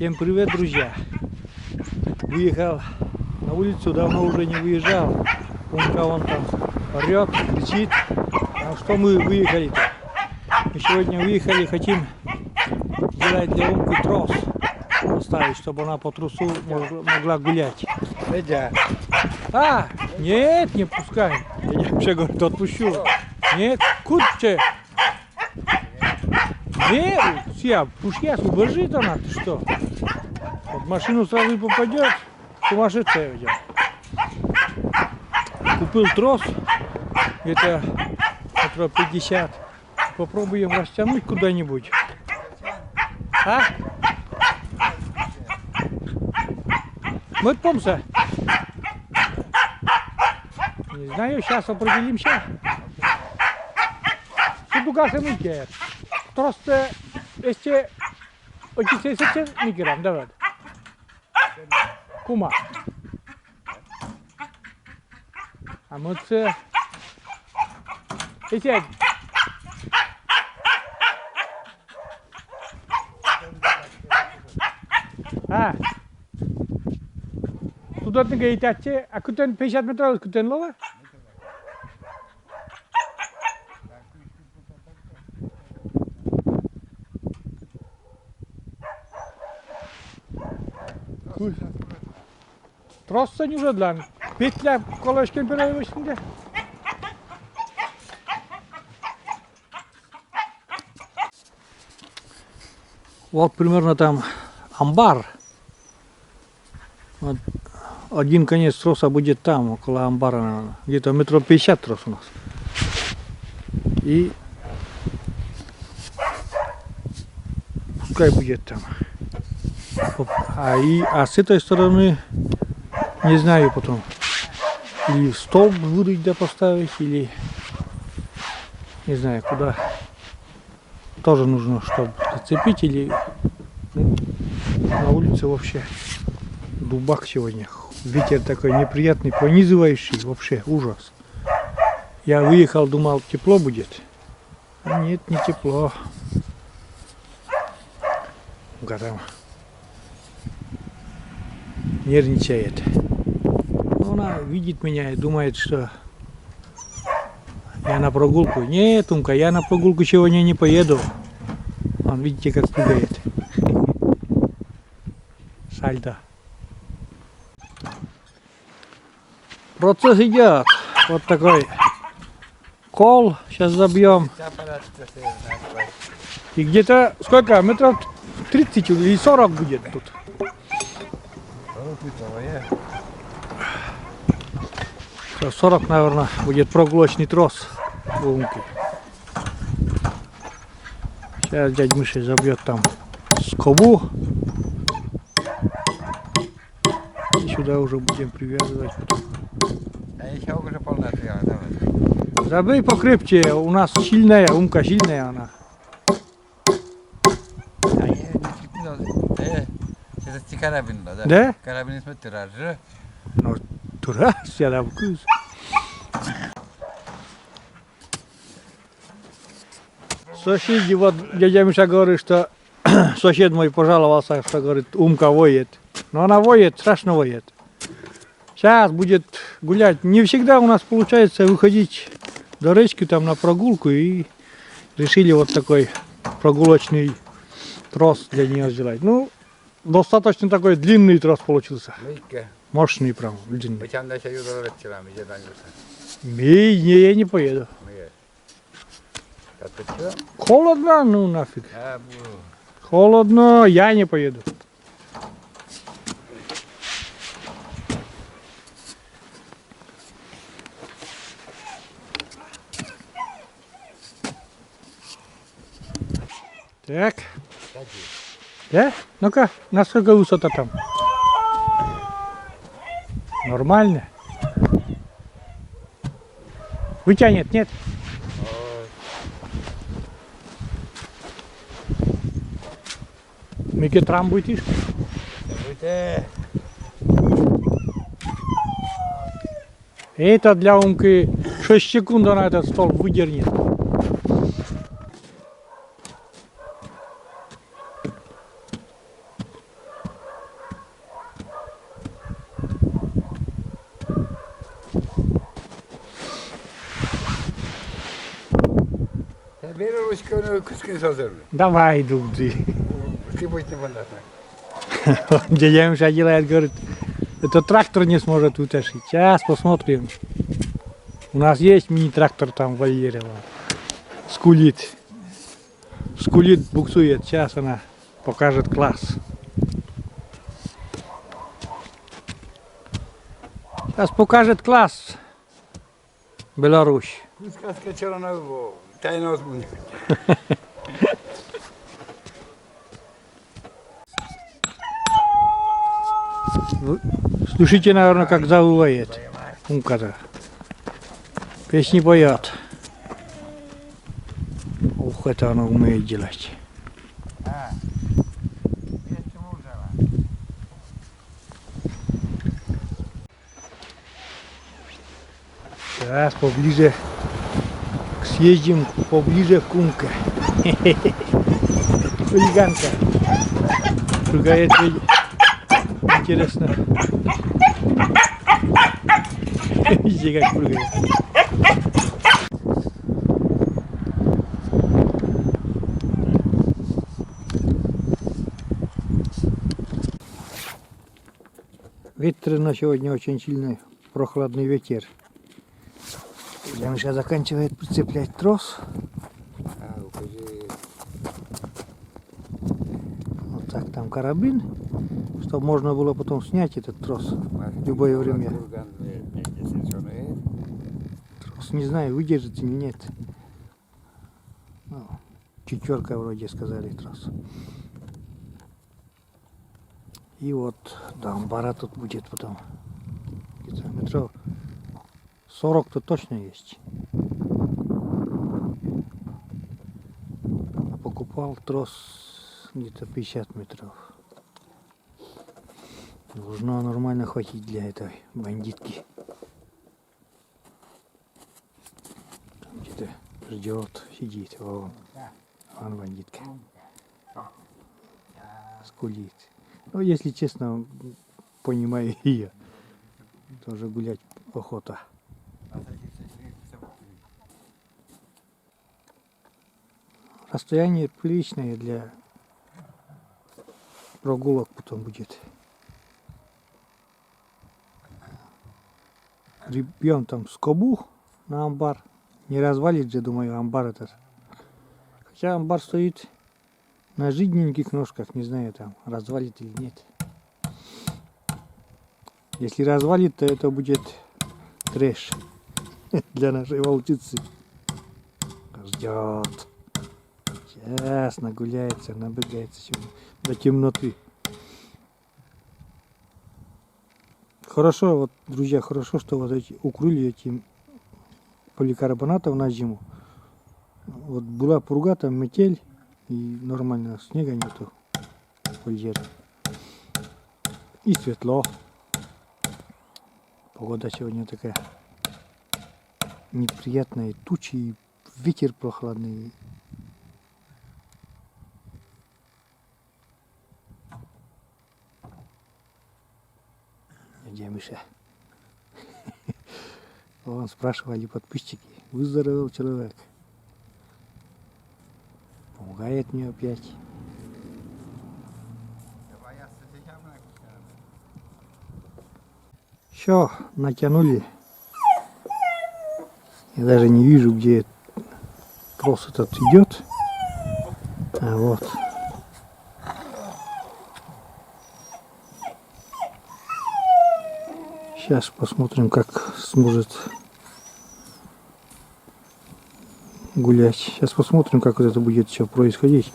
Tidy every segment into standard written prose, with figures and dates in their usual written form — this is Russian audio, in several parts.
Всем привет, друзья! Выехал на улицу, давно уже не выезжал. Умка вон там орет, кричит. А что мы выехали-то? Мы сегодня выехали, хотим сделать для Умки трос. Поставить, чтобы она по трусу могла гулять. А, нет, не пускай. Я вообще говорю, отпущу. Нет, куда? Нет, все, пушки освобожит она, ты что? Вот машину сразу и попадет, сумасшедшая идет. Купил трос, это метров 50. Попробуем растянуть куда-нибудь. А? Мы помся. Не знаю, сейчас определимся. Что как мы делаем? Просто este o ce migram, da, Cum? Am înțeles. Este. Ah. Tu tot încă itace, a cât în 50 metri, cât în lova? Тросса не уже для петля колышки перевышнее. Вот примерно там амбар. Вот один конец троса будет там, около амбара, где-то метров 50 трос у нас. И пускай будет там. А с этой стороны не знаю потом. Или столб вырыть да поставить, или не знаю куда. Тоже нужно, чтобы зацепить, или на улице вообще дубак сегодня. Ветер такой неприятный, пронизывающий, вообще ужас. Я выехал, думал, тепло будет. А нет, не тепло. Там нервничает. Она видит меня и думает, что я на прогулку. Нет, Умка, я на прогулку сегодня не поеду. Вон, видите, как прыгает. Сальдо. Процесс идет. Вот такой кол. Сейчас забьем. И где-то сколько? Метров 30 или 40 будет тут. 40, наверное, будет прогулочный трос у Умки. Сейчас дядь Миша забьет там скобу. И сюда уже будем привязывать. Забей покрепче, у нас сильная, Умка сильная она. Это карабин, да? Да? Карабин из тиража. Ну, тираж, я дам вкус. Соседи, вот дядя Миша говорит, что сосед мой пожаловался, что говорит, Умка воет. Но она воет, страшно воет. Сейчас будет гулять. Не всегда у нас получается выходить до речки там на прогулку, и решили вот такой прогулочный трос для нее сделать. Ну, достаточно такой длинный трос получился. Мощный прям, длинный. Не, я не поеду. Холодно, ну нафиг. Холодно, я не поеду. Так. Да? Ну-ка, насколько высота там? Нормально. Вытянет, нет? Мики трам будешь? Это для Умки 6 секунд она этот столб выдернет. Beni rучкой кускай созерли. Давай, друзі. Ты будешь не понятно. Дядя Миша делает, говорит, это трактор не сможет вытащить. Сейчас посмотрим. У нас есть мини-трактор там в вольере. Скулит. Скулит, буксует. Сейчас она покажет класс. Сейчас покажет класс. Беларусь. Куска скачала на тайного сбуника. Слушайте, наверное, как завывает. Умка-то. Песни поет. Ух, это оно умеет делать. Сейчас поближе съездим поближе к Умке. Хулиганка. Прыгает. Интересно. Видите, как прыгает. Ветрено сегодня очень сильный, прохладный ветер. Миша заканчивает прицеплять трос. Вот так, там карабин, чтобы можно было потом снять этот трос в любое время. Трос, не знаю, выдержит или нет. Ну, четверка вроде сказали трос. И вот до амбара тут будет потом. Где-то метров 40 тут точно есть. А покупал трос где-то 50 метров. Должно нормально хватить для этой бандитки. Там где-то ждет, сидит. Вон бандитка. Скулит. Ну, если честно, понимаю и я. Тоже гулять охота. Расстояние приличное для прогулок потом будет. Гребем там скобу на амбар. Не развалит же, думаю, амбар этот. Хотя амбар стоит на жиденьких ножках, не знаю, там развалит или нет. Если развалит, то это будет трэш для нашей волчицы. Ждет. Сейчас нагуляется, набегается сегодня до темноты. Хорошо, вот, друзья, хорошо, что вот эти укрыли этим поликарбонатом на зиму. Вот была пурга, там метель, и нормально снега нету в вольере. И светло. Погода сегодня такая неприятная, тучи, и ветер прохладный. Где Миша? Вон спрашивали подписчики, выздоровел человек. Помогает мне опять. Все, натянули. Я даже не вижу, где трос этот идет. А вот. Сейчас посмотрим, как сможет гулять. Сейчас посмотрим, как вот это будет все происходить.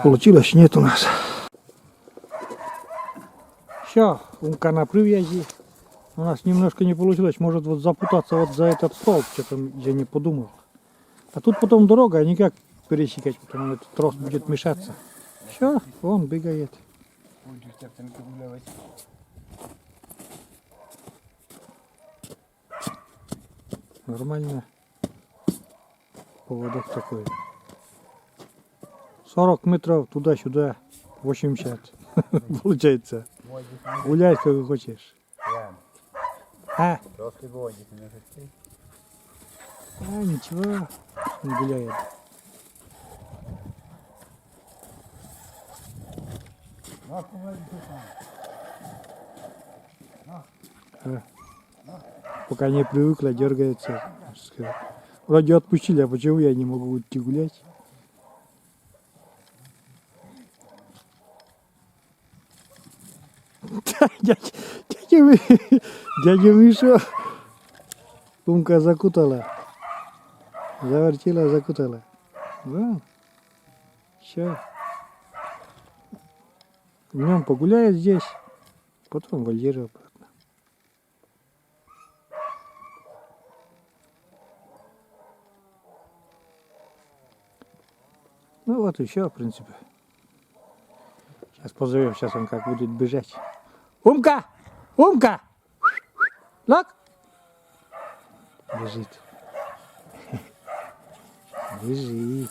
Получилось, нет у нас. Все, Умка на привязи. У нас немножко не получилось. Может вот запутаться вот за этот столб. Что-то я не подумал. А тут потом дорога, а никак пересекать. Потом этот трос будет мешаться. Все, он бегает. Нормально. Поводок такой. 40 метров туда-сюда. 80. Получается. Гуляй, как хочешь. А? А, ничего, он гуляет. А, пока не привыкла, дергается. Вроде отпустили, а почему я не могу идти гулять? Дядя Миша, Умка закутала. Завертела, закутала. Да. Все. Днем погуляет здесь, потом в вольере обратно. Ну вот и все, в принципе. Сейчас позовем, сейчас он как будет бежать. Умка! Умка! Лак! Бежит. Бежит.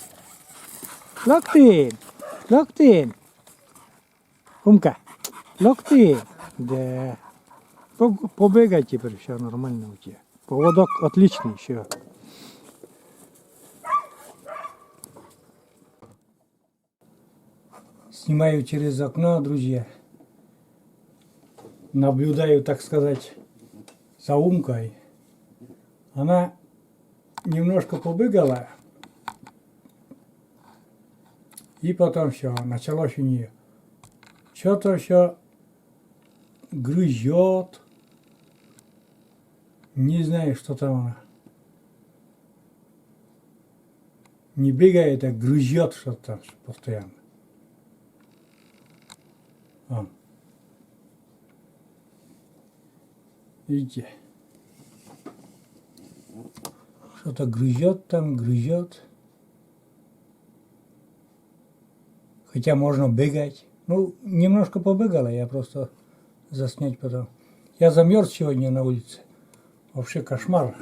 Локтин! Локтин! Умка! Локтин! Да. Побегай теперь, все нормально у тебя. Поводок отличный еще. Снимаю через окно, друзья. Наблюдаю, так сказать, за Умкой. Она немножко побегала. И потом все, началось у нее. Что-то все грызет. Не знаю, что там она. Не бегает, а грызет что-то постоянно. Вон. Видите? Что-то грызет там, грызет. Хотя можно бегать. Ну, немножко побегала, я просто заснять потом. Я замерз сегодня на улице. Вообще кошмар.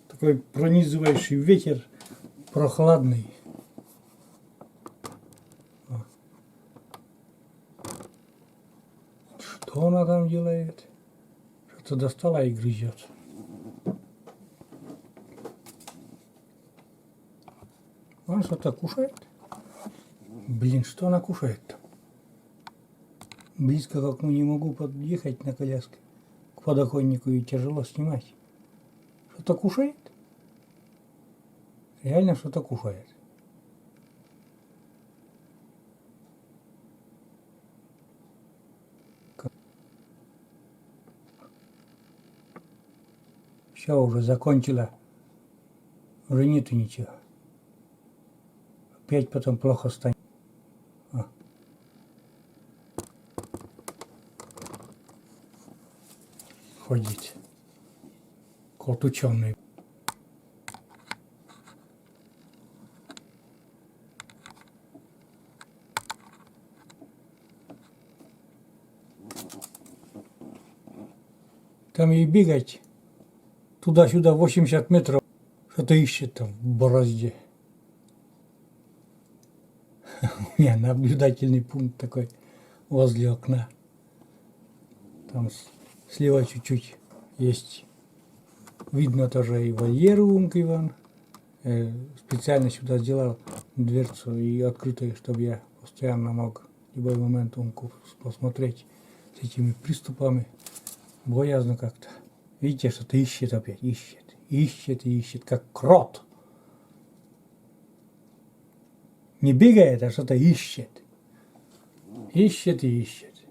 Такой пронизывающий ветер, прохладный. Что она там делает? Что-то достала и грызет. Он что-то кушает? Блин, что она кушает-то? Близко к окну не могу подъехать на коляске. К подоконнику и тяжело снимать. Что-то кушает? Реально что-то кушает. Все, уже закончила. Уже нету ничего. Опять потом плохо станет. Ходить. Кот ученый. Там ей бегать туда-сюда 80 метров. Что-то ищет там в борозде. У меня наблюдательный пункт такой возле окна. Там слева чуть-чуть есть. Видно тоже и вольер у Умки Иван. Специально сюда сделал дверцу и открытую, чтобы я постоянно мог в любой момент Умку посмотреть с этими приступами. Боязно как-то. Видите, что-то ищет опять, ищет. Ищет и ищет, как крот. Не бегает, а что-то ищет. Ищет и ищет.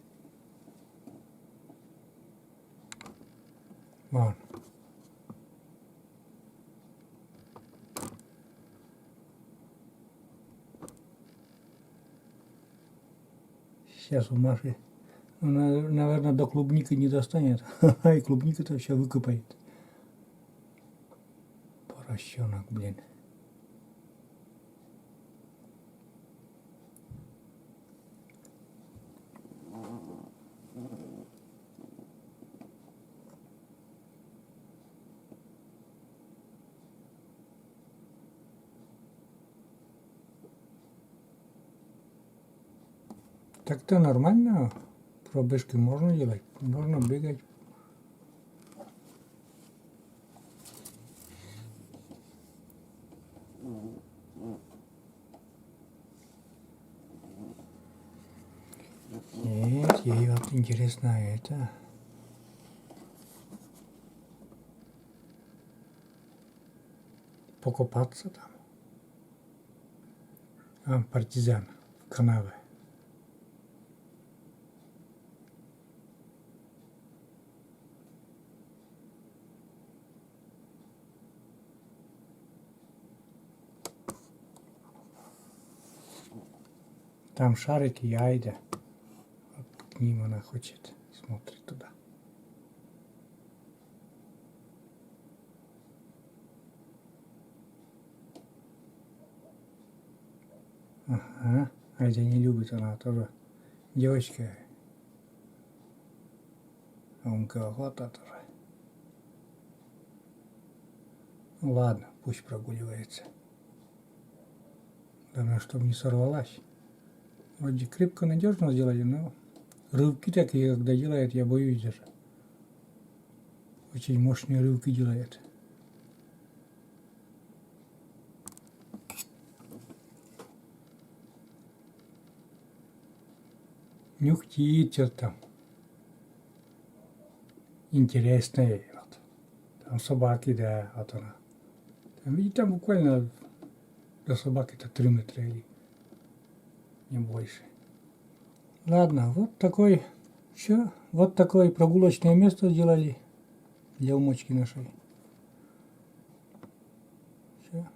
Вон. Сейчас у Маши, она, наверное, до клубники не достанет, и клубника-то все выкопает. Поросенок, блин. Так-то нормально. Пробежки можно делать, можно бегать. Ей вот интересно это. Покупаться там. А, партизан, канавы. Там шарики и айда. Вот к ним она хочет, смотрит туда. Ага, Айда не любит, она тоже девочка. А он охота тоже. Ну ладно, пусть прогуливается. Главное, чтобы не сорвалась. Вроде крепко надежно сделали, но рывки такие, когда делает, я боюсь даже. Очень мощные рывки делает. Нюхтит что-то там. Интересное. Вот. Там собаки, да, вот она. Там, и там буквально до собаки-то 3 метра или не больше. Ладно, вот такой, все, вот такое прогулочное место сделали для умочки нашей. Все.